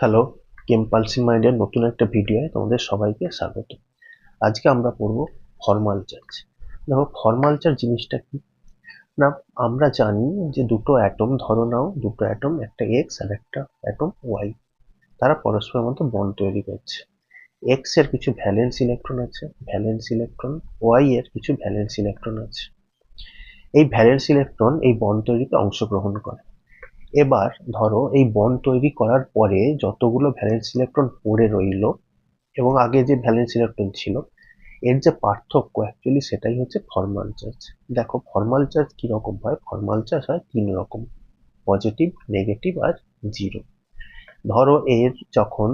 Hello, কেমপালসিভ মাইন্ডের নতুন একটা ভিডিওয় তোমাদের সবাইকে স্বাগত। আজকে আমরা পড়বো ফর্মাল চার্জ। দেখো, ফর্মাল চার্জ জিনিসটা কি না, আমরা জানি যে দুটো অ্যাটম, ধরো নাও দুটো অ্যাটম, একটা এক্স আর একটা অ্যাটম ওয়াই, তারা পরস্পরের মধ্যে বন্ড তৈরি করছে। এক্স এর কিছু ভ্যালেন্স ইলেকট্রন আছে, ভ্যালেন্স ইলেকট্রন, ওয়াই এর কিছু ভ্যালেন্স ইলেকট্রন আছে। এই ভ্যালেন্স ইলেকট্রন এই বন্ড তৈরিতে অংশগ্রহণ করে। এবার ধরো এই বন্ড তৈরি করার পরে যতগুলো ভ্যালেন্স ইলেকট্রন পড়ে রইল এবং আগে যে ভ্যালেন্স ইলেকট্রন ছিল, এর যে পার্থক্য অ্যাকচুয়ালি সেটাই হচ্ছে ফর্মাল চার্জ। দেখো, ফর্মাল চার্জ কি রকম হয়? ফর্মাল চার্জ হয় তিন রকম: পজিটিভ, নেগেটিভ আর জিরো। ধরো এর যখন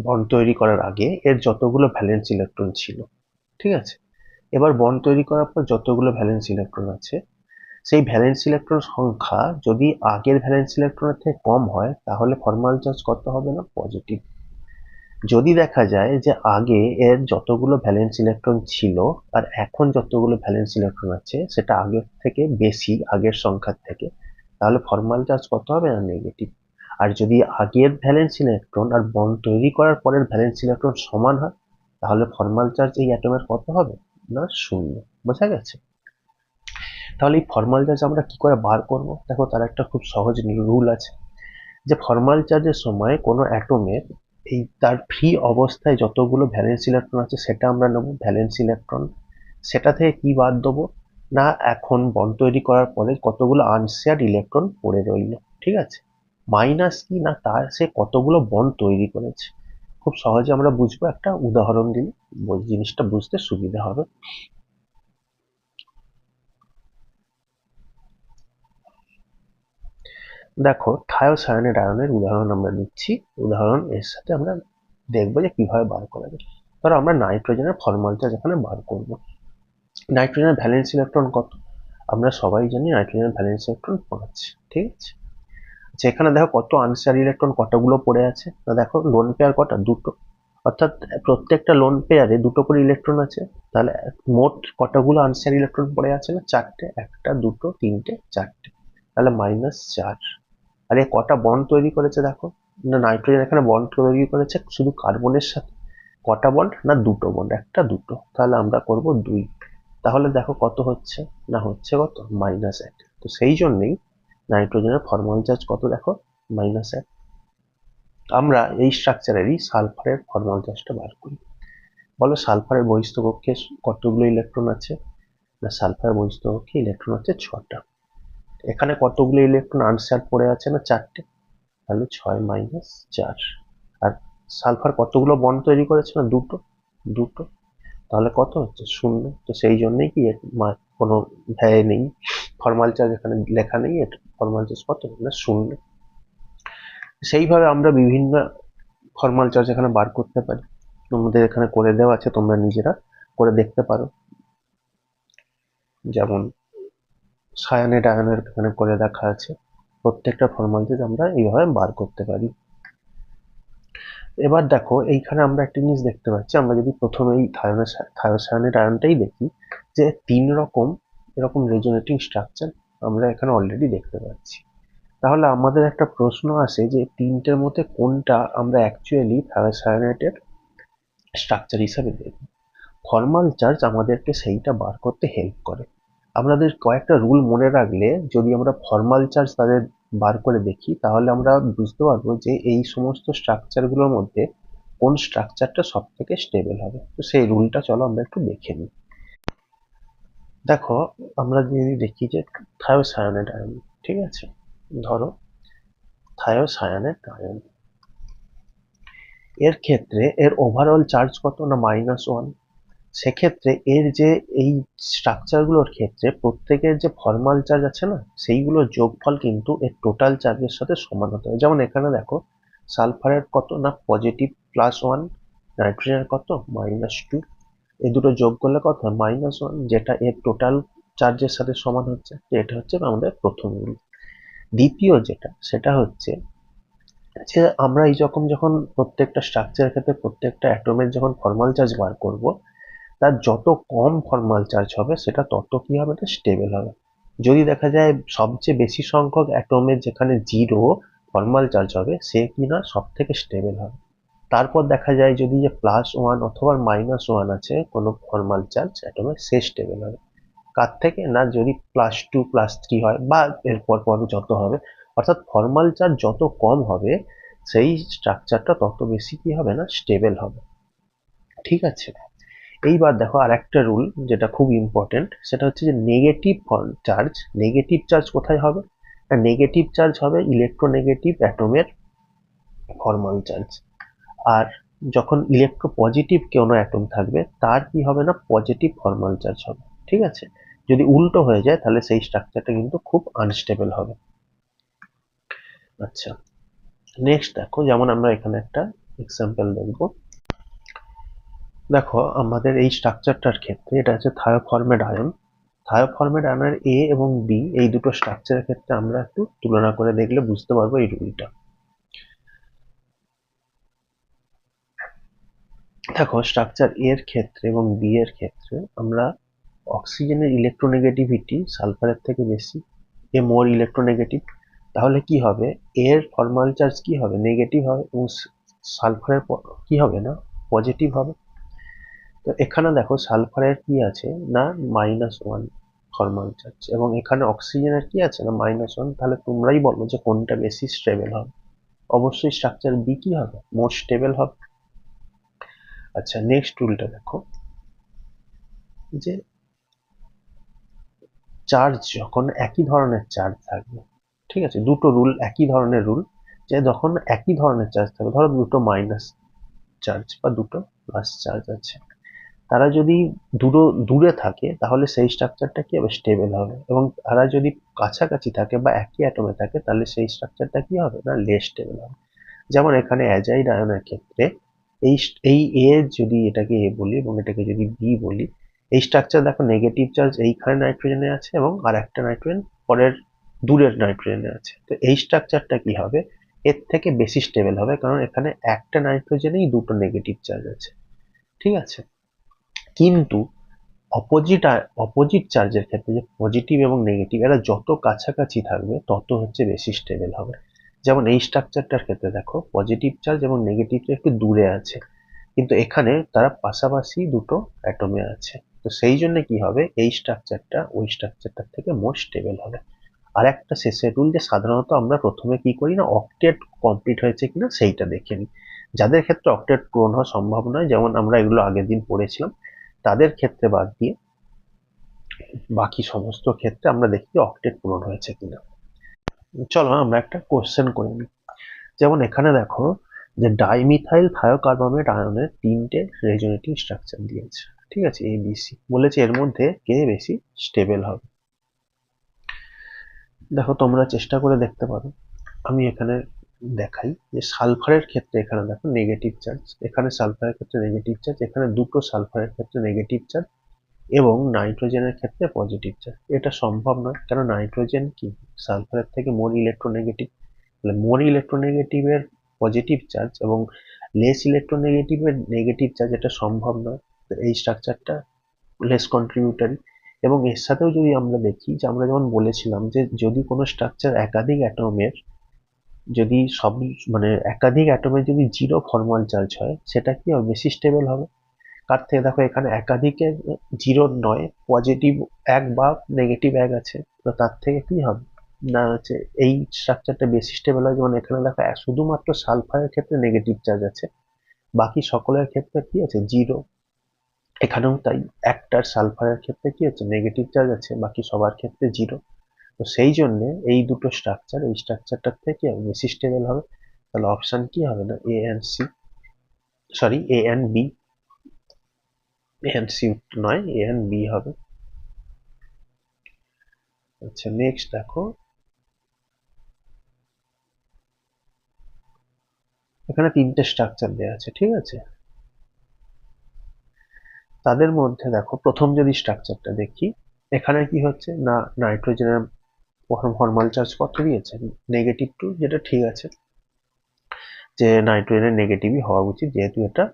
বন্ড তৈরি করার আগে এর যতগুলো ভ্যালেন্স ইলেকট্রন ছিল, ঠিক আছে, এবার বন্ড তৈরি করার পর যতগুলো ভ্যালেন্স ইলেকট্রন আছে, সেই ভ্যালেন্স ইলেকট্রন সংখ্যা যদি আগের ভ্যালেন্স ইলেকট্রনের থেকে কম হয় তাহলে ফর্মাল চার্জ কত হবে? না, পজিটিভ। যদি দেখা যায় যে আগে এর যতগুলো ভ্যালেন্স ইলেকট্রন ছিল আর এখন যতগুলো ভ্যালেন্স ইলেকট্রন আছে সেটা আগের থেকে বেশি, আগের সংখ্যার থেকে, তাহলে ফর্মাল চার্জ কত হবে? না, নেগেটিভ। আর যদি আগের ভ্যালেন্স ইলেকট্রন আর বন্ড তৈরি করার পরের ভ্যালেন্স ইলেকট্রন সমান হয় তাহলে ফর্মাল চার্জ এই অ্যাটমের কত হবে? না, শূন্য। বোঝা গেছে? তাহলে এই ফর্মাল চার্জ আমরা কি করে বার করব? দেখো, তার একটা খুব সহজ রুল আছে যে ফর্মাল চার্জের সময় কোনো অ্যাটমের এই তার ফ্রি অবস্থায় যতগুলো ভ্যালেন্স ইলেকট্রন আছে সেটা আমরা নেব ভ্যালেন্স ইলেকট্রন। সেটা থেকে কি বাদ দেবো? না, এখন বন্ড তৈরি করার পরে কতগুলো আনশেয়ার্ড ইলেকট্রন পড়ে রইল, ঠিক আছে। মাইনাস কি না, তার সে কতগুলো বন্ড তৈরি করেছে। খুব সহজে আমরা বুঝবো, একটা উদাহরণ দিলে জিনিসটা বুঝতে সুবিধা হবে। দেখো, থায়োসায়ানাইড আয়নের উদাহরণ আমরা নিচ্ছি। উদাহরণ এর সাথে আমরা দেখবো যে কিভাবে বার করা যায়। ধরো আমরা নাইট্রোজেনের ফর্মাল চার্জ এখানে বার করব। নাইট্রোজেনের ভ্যালেন্স ইলেকট্রন কত? আমরা সবাই জানি নাইট্রোজেনের ভ্যালেন্স ইলেকট্রন 5, ঠিক আছে। আচ্ছা, এখানে দেখো কত আনশেয়ার ইলেকট্রন কতগুলো পড়ে আছে। না দেখো, লোন পেয়ার কটা? দুটো। অর্থাৎ প্রত্যেকটা লোন পেয়ারে দুটো করে ইলেকট্রন আছে। তাহলে মোট কতগুলো আনশেয়ার ইলেকট্রন পড়ে আছে? না, চারটে। একটা, দুটো, তিনটে, চারটে। তাহলে -4। আর এ কটা বন্ড তৈরি করেছে দেখো। না, নাইট্রোজেন এখানে বন্ড তৈরি করেছে শুধু কার্বনের সাথে। কটা বন্ড? না, দুটো বন্ড। একটা, দুটো। তাহলে আমরা করব 2। তাহলে দেখো কত হচ্ছে? না, হচ্ছে কত? -1। তো সেই জন্যই নাইট্রোজেনের ফর্মাল চার্জ কত দেখো? -1। আমরা এই স্ট্রাকচারেরই সালফারের ফর্মাল চার্জটা বার করি। বলো, সালফারের বহিস্থ কক্ষে কতগুলো ইলেকট্রন আছে? না, সালফারের বহিস্থ কক্ষে ইলেকট্রন আছে 6টা। এখানে কতগুলো ইলেকট্রন আনশেয়ার পড়ে আছে? না, 4টে। তাহলে 6 - 4। আর সালফার কতগুলো বন্ড তৈরি করেছে? না, দুটো। দুটো। তাহলে কত হচ্ছে? 0। তো সেই জন্যই কি কোনো ভ্যালু নেই, ফর্মাল চার্জ এখানে লেখা নেই। এটা ফর্মাল চার্জ কত? না, 0। সেইভাবে আমরা বিভিন্ন ফর্মাল চার্জ এখানে বার করতে পারি। তোমাদের এখানে করে দেওয়া আছে, তোমরা নিজেরা করে দেখতে পারো। যেমন সায়ানাইড আয়নের এখানে করে দেখা আছে। প্রত্যেকটা ফর্মাল চার্জ আমরা এইভাবে বার করতে পারি। এবার দেখো, এইখানে আমরা একটা জিনিস দেখতে পাচ্ছি। আমরা যদি প্রথমে এই থায়োসায়ানাইড আয়নটাই দেখি, যে 3 রকম এরকম রেজোনেটিং স্ট্রাকচার আমরা এখানে অলরেডি দেখতে পাচ্ছি। তাহলে আমাদের একটা প্রশ্ন আসে যে তিনটের মধ্যে কোনটা আমরা অ্যাকচুয়ালি থায়োসায়ানাইডের স্ট্রাকচার হিসাবে দেখব। ফর্মাল চার্জ আমাদেরকে সেইটা বার করতে হেল্প করে। আমাদের কয়েকটা রুল মনে রাখলে যদি আমরা ফর্মাল চার্জ তাদের বার করে দেখি তাহলে আমরা বুঝতে পারবো যে এই সমস্ত স্ট্রাকচারগুলোর মধ্যে কোন স্ট্রাকচারটা সব থেকে স্টেবল হবে। তো সেই রুলটা চলো আমরা একটু দেখে নিই। দেখো, আমরা যদি দেখি যে থায়োসায়ানাইড আয়ন, ঠিক আছে, ধরো থায়োসায়ানাইড আয়ন, এর ক্ষেত্রে এর ওভারঅল চার্জ কত? না, -1। সেক্ষেত্রে এর যে এই স্ট্রাকচারগুলোর ক্ষেত্রে প্রত্যেকের যে ফর্মাল চার্জ আছে না, সেইগুলোর যোগফল কিন্তু এর টোটাল চার্জের সাথে সমান হতে হবে। যেমন এখানে দেখো, সালফারের কত? না, পজিটিভ +1। নাইট্রোজেনের কত? -2। এই দুটো যোগ করলে কত হয়? -1, যেটা এর টোটাল চার্জের সাথে সমান হচ্ছে। তো এটা হচ্ছে আমাদের প্রথম রুল। দ্বিতীয় যেটা, সেটা হচ্ছে যে আমরা এই যখন প্রত্যেকটা স্ট্রাকচারের ক্ষেত্রে প্রত্যেকটা অ্যাটমের যখন ফর্মাল চার্জ বার করব, তার যত কম ফর্মাল চার্জ হবে সেটা তত কি হবে? না, স্টেবল হবে। যদি দেখা যায় সবচেয়ে বেশি সংখ্যক অ্যাটমের যেখানে 0, ফর্মাল চার্জ হবে সে কিনা সব থেকে স্টেবল হবে। তারপর দেখা যায় যদি যে +1 অথবা -1 আছে কোনো ফর্মাল চার্জ অ্যাটমে, সে স্টেবল হবে। কার থেকে না, যদি +2 +3 হয় বা এরপর পর যত হবে, অর্থাৎ ফর্মাল চার্জ যত কম হবে সেই স্ট্রাকচারটা তত বেশি কি হবে না, স্টেবল হবে। ঠিক আছে, এইবার দেখো আর একটা রুল যেটা খুব ইম্পর্টেন্ট, সেটা হচ্ছে যে নেগেটিভ চার্জ কোথায় হবে? নেগেটিভ চার্জ হবে ইলেকট্রোনেগেটিভ অ্যাটমের ফর্মাল চার্জ। আর যখন ইলেকট্রোপজিটিভ কোনো অ্যাটম থাকবে তার কি হবে না, পজিটিভ ফর্মাল চার্জ হবে। ঠিক আছে, যদি উল্টো হয়ে যায় তাহলে সেই স্ট্রাকচারটা কিন্তু খুব আনস্টেবল হবে। আচ্ছা, নেক্সট দেখো, যেমন আমরা এখানে একটা এক্সাম্পল দেখবো। দেখো আমাদের এই স্ট্রাকচারটার ক্ষেত্রে এটা হচ্ছে থায়োফর্মেড আয়ন। থায়োফর্মেড আয়নের এ এবং বি এই দুটো স্ট্রাকচারের ক্ষেত্রে আমরা একটু তুলনা করে দেখলে বুঝতে পারবো এই রুলটা। দেখো স্ট্রাকচার এর ক্ষেত্রে এবং বি এর ক্ষেত্রে আমরা অক্সিজেনের ইলেকট্রোনেগেটিভিটি সালফারের থেকে বেশি, এ মোর ইলেকট্রোনেগেটিভ। তাহলে কি হবে, এর ফর্মাল চার্জ কি হবে, নেগেটিভ হবে, এবং সালফারের কি হবে না, পজিটিভ হবে। তো এখানে দেখো সালফারের কি আছে না, -1 ফর্মাল চার্জ, এবং এখানে অক্সিজেনের কি আছে না, -1। তাহলে তোমরাই বলো যে কোনটা বেশি স্টেবল হবে? অবশ্যই স্ট্রাকচার বি কি হবে, মোর স্টেবল হবে। আচ্ছা, নেক্সট রুলটা দেখো, যে চার্জ যখন একই ধরনের চার্জ থাকবে, ঠিক আছে, দুটো রুল একই ধরনের রুল, যে যখন একই ধরনের চার্জ থাকবে, ধরো দুটো মাইনাস চার্জ বা দুটো প্লাস চার্জ আছে, তারা যদি দূরে থাকে তাহলে সেই স্ট্রাকচারটা কি হবে, স্টেবল হবে। এবং তারা যদি কাছাকাছি থাকে বা একই অ্যাটমে থাকে তাহলে সেই স্ট্রাকচারটা কি হবে না, লেস স্টেবল হবে। যেমন এখানে অ্যাজাইড আয়নের ক্ষেত্রে এই এই এ, যদি এটাকে এ বলি এবং এটাকে যদি বি বলি, এই স্ট্রাকচার দেখো নেগেটিভ চার্জ এইখানে নাইট্রোজেনে আছে এবং আর একটা নাইট্রোজেন পরের দূরের নাইট্রোজেনে আছে। তো এই স্ট্রাকচারটা কি হবে, এর থেকে বেশি স্টেবল হবে, কারণ এখানে একটা নাইট্রোজেনেই দুটো নেগেটিভ চার্জ আছে। ঠিক আছে, কিন্তু অপোজিট চার্জের ক্ষেত্রে, যে পজিটিভ এবং নেগেটিভ, এরা যত কাছাকাছি থাকবে তত হচ্ছে বেশি স্টেবল হবে। যেমন এই স্ট্রাকচারটার ক্ষেত্রে দেখো পজিটিভ চার্জ এবং নেগেটিভটা একটু দূরে আছে, কিন্তু এখানে তারা পাশাপাশি দুটো অ্যাটমে আছে। তো সেই জন্য কি হবে, এই স্ট্রাকচারটা ওই স্ট্রাকচারটার থেকে মোর স্টেবল হবে। আর একটা শেষের রুল, যে সাধারণত আমরা প্রথমে কি করি না, অক্টেট কমপ্লিট হয়েছে কিনা সেইটা দেখে নিই। যাদের ক্ষেত্রে অক্টেট পূরণ হওয়া সম্ভব নয়, যেমন আমরা এগুলো আগের দিন পড়েছিলাম, তাদের ক্ষেত্রে বাদ দিয়ে বাকি সমস্ত ক্ষেত্রে আমরা দেখি অক্টেট পূরণ হয়েছে কিনা। চলো আমরা একটা কোশ্চেন করে নিই। যেমন এখানে দেখো যে ডাইমিথাইল থায়োকার্বমেট আয়নের 3টে রেজোনেটিভ স্ট্রাকচার দিয়েছে। ঠিক আছে, ABC বলেছে, এর মধ্যে কে বেশি স্টেবল হবে। দেখো তোমরা চেষ্টা করে দেখতে পারো। আমি এখানে দেখাই যে সালফারের ক্ষেত্রে এখানে দেখো নেগেটিভ চার্জ, এখানে সালফারের ক্ষেত্রে নেগেটিভ চার্জ, এখানে দুটো সালফারের ক্ষেত্রে নেগেটিভ চার্জ, এবং নাইট্রোজেনের ক্ষেত্রে পজিটিভ চার্জ। এটা সম্ভব নয়, কারণ নাইট্রোজেন কি সালফারের থেকে মোর ইলেকট্রোনেগেটিভ। তাহলে মোর ইলেকট্রোনেগেটিভের পজিটিভ চার্জ এবং লেস ইলেকট্রোনেগেটিভের নেগেটিভ চার্জ, এটা সম্ভব নয়। তো এই স্ট্রাকচারটা লেস কন্ট্রিবিউটারি। এবং এর সাথেও যদি আমরা দেখি, যে আমরা যেমন বলেছিলাম যে যদি কোনো স্ট্রাকচার একাধিক অ্যাটমের, যদি সব মানে একাধিক অ্যাটমের যদি 0 ফর্মাল চার্জ হয়, সেটা কি হবে, বেশি স্টেবল হবে। কার থেকে, দেখো এখানে একাধিকের 0 নয়, পজিটিভ 1 বা নেগেটিভ 1 আছে, তো তার থেকে কি হবে না, হচ্ছে এই স্ট্রাকচারটা বেশি স্টেবল হয়। যেমন এখানে দেখো শুধুমাত্র সালফারের ক্ষেত্রে নেগেটিভ চার্জ আছে, বাকি সকলের ক্ষেত্রে কি আছে, 0। এখানেও তাই, একটার সালফারের ক্ষেত্রে কি আছে, নেগেটিভ চার্জ আছে, বাকি সবার ক্ষেত্রে 0। তো সেই জন্য এই দুটো স্ট্রাকচার এই স্ট্রাকচারটার থেকে বেশি স্টেবল হবে। তাহলে অপশন কি হবে না, A and C, sorry A and B, A and C নয়, এ এন্ড বি হবে। আচ্ছা, নেক্সট দেখো, এখানে 3টে স্ট্রাকচার দেওয়া আছে। ঠিক আছে, তাদের মধ্যে দেখো প্রথম যদি স্ট্রাকচারটা দেখি, এখানে কি হচ্ছে না, নাইট্রোজেনের ফর্মাল চার্জ কত দিয়েছে, -2, যেটা ঠিক আছে, যে নাইট্রোজেনের নেগেটিভই হওয়া উচিত, যেহেতু এটা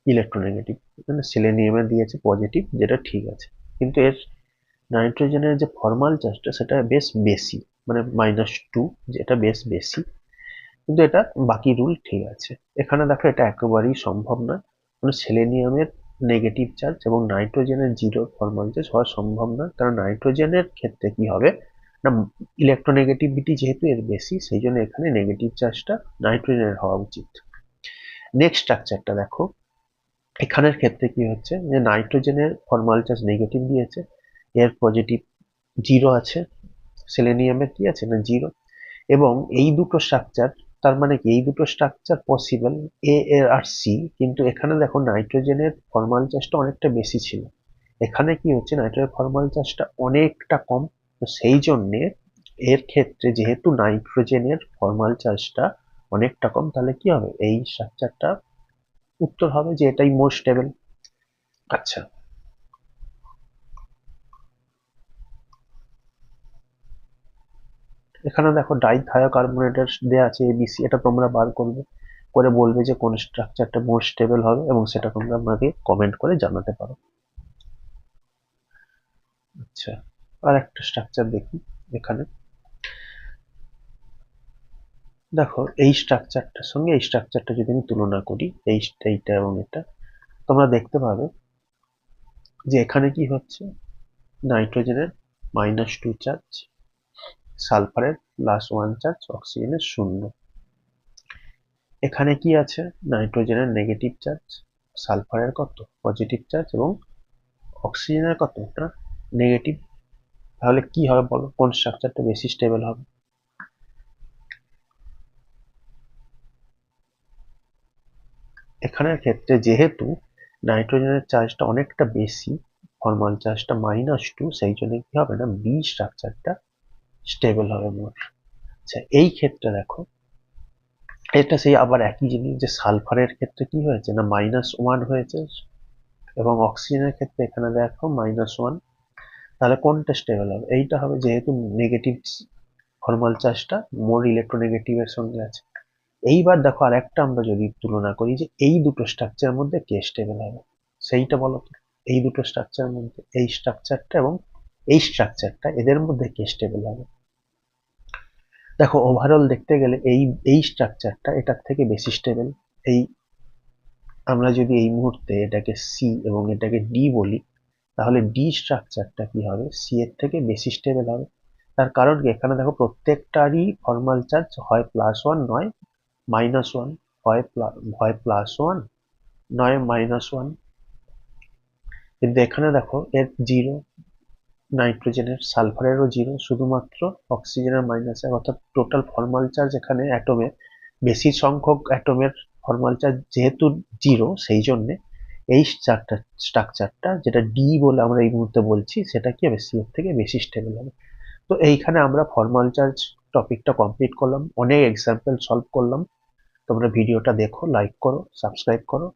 ইলেকট্রোনেগেটিভ। এখানে সেলেনিয়ামের দিয়েছে পজিটিভ, যেটা ঠিক আছে। কিন্তু এর নাইট্রোজেনের যে ফর্মাল চার্জটা সেটা বেশ বেশি, মানে -2, যেটা বেশ বেশি। কিন্তু এটা বাকি রুল ঠিক আছে। এখানে দেখো এটা একেবারেই সম্ভব না, মানে সেলেনিয়ামের নেগেটিভ চার্জ এবং নাইট্রোজেনের জিরো ফর্মাল চার্জ হওয়া সম্ভব না, কারণ নাইট্রোজেনের ক্ষেত্রে কি হবে না, ইলেকট্রোনেগেটিভিটি যেহেতু এর বেশি, সেই জন্য এখানে নেগেটিভ চার্জটা নাইট্রোজেনের হওয়া উচিত। নেক্সট স্ট্রাকচারটা দেখো, এখানের ক্ষেত্রে কি হচ্ছে যে নাইট্রোজেনের ফর্মাল চার্জ নেগেটিভ দিয়েছে, এর পজিটিভ জিরো আছে, সেলেনিয়ামের কি আছে না জিরো, এবং এই দুটো স্ট্রাকচার, তার মানে কি এই দুটো স্ট্রাকচার পসিবল এ এর আর সি, কিন্তু এখানে দেখো নাইট্রোজেনের ফর্মাল চার্জটা অনেকটা বেশি ছিল, এখানে কি হচ্ছে নাইট্রোজেনের ফর্মাল চার্জটা অনেকটা কম, তো সেই জন্যে এর ক্ষেত্রে যেহেতু নাইট্রোজেনের ফর্মাল চার্জটা অনেকটা কম, তাহলে কি হবে এই স্ট্রাকচারটা উত্তর হবে যে এটাই মোর স্টেবল। আচ্ছা, এখানে দেখো ডাইথায়োকার্বনেটের দেয়া আছে এবিসি, এটা তোমরা বার করবে, করে বলবে যে কোন স্ট্রাকচারটা মোর স্টেবল হবে, এবং সেটা তোমরা আমাকে কমেন্ট করে জানাতে পারো। আচ্ছা, আর একটা স্ট্রাকচার দেখি। এখানে দেখো এই স্ট্রাকচারটার সঙ্গে এই স্ট্রাকচারটা যদি আমি তুলনা করি, এইটা এবং এটা, তোমরা দেখতে পাবে যে এখানে কি হচ্ছে, নাইট্রোজেনের -2 চার্জ, সালফারের +1 চার্জ, অক্সিজেনের 0। এখানে কি আছে, নাইট্রোজেনের নেগেটিভ চার্জ, সালফারের কত পজিটিভ চার্জ, এবং অক্সিজেনের কত না নেগেটিভ। তাহলে কি হবে বলো, কোন স্ট্রাকচারটা বেশি স্টেবল হবে? এখানের ক্ষেত্রে যেহেতু নাইট্রোজেনের চার্জটা অনেকটা বেশি, ফর্মাল চার্জটা -2, সেই জন্য কি হবে না বি স্ট্রাকচারটা স্টেবল হবে মোর। আচ্ছা, এই ক্ষেত্রে দেখো এটা সেই আবার একই জিনিস, যে সালফারের ক্ষেত্রে কি হয়েছে না -1 হয়েছে, এবং অক্সিজেনের ক্ষেত্রে এখানে দেখো -1, তাহলে কোনটা স্টেবল হবে? এইটা হবে, যেহেতু নেগেটিভ ফর্মাল চার্জটা মোর ইলেকট্রোনেগেটিভের সঙ্গে আছে। এইবার দেখো আর একটা আমরা যদি তুলনা করি যে এই দুটো স্ট্রাকচারের মধ্যে কে স্টেবল হবে, সেইটা বলো তো। এই দুটো স্ট্রাকচারের মধ্যে এই স্ট্রাকচারটা এবং এই স্ট্রাকচারটা, এদের মধ্যে কে স্টেবল হবে? দেখো ওভারঅল দেখতে গেলে এই স্ট্রাকচারটা এটার থেকে বেশি স্টেবল। এই আমরা যদি এই মুহূর্তে এটাকে সি এবং এটাকে ডি বলি, তাহলে ডি স্ট্রাকচারটা কি হবে, সি এর থেকে বেশি স্টেবল হবে। তার কারণ কি, এখানে দেখো প্রত্যেকটারই ফর্মাল চার্জ হয় +1 নয় -1, হয় +1 নয় -1, কিন্তু এখানে দেখো এর জিরো, নাইট্রোজেনের সালফারেরও জিরো, শুধুমাত্র অক্সিজেনের -1, অর্থাৎ টোটাল ফর্মাল চার্জ এখানে অ্যাটমে বেশি সংখ্যক অ্যাটমের ফর্মাল চার্জ যেহেতু জিরো, সেই জন্যে এই স্ট্রাকচারটা যেটা ডি বলে আমরা এই মুহূর্তে বলছি, সেটা কি হবে সি এর থেকে বেশি স্টেবল হবে। তো এইখানে আমরা ফর্মাল চার্জ টপিকটা কমপ্লিট করলাম, অনেক এক্সাম্পল সলভ করলাম। তোমরা ভিডিওটা দেখো, লাইক করো, সাবস্ক্রাইব করো।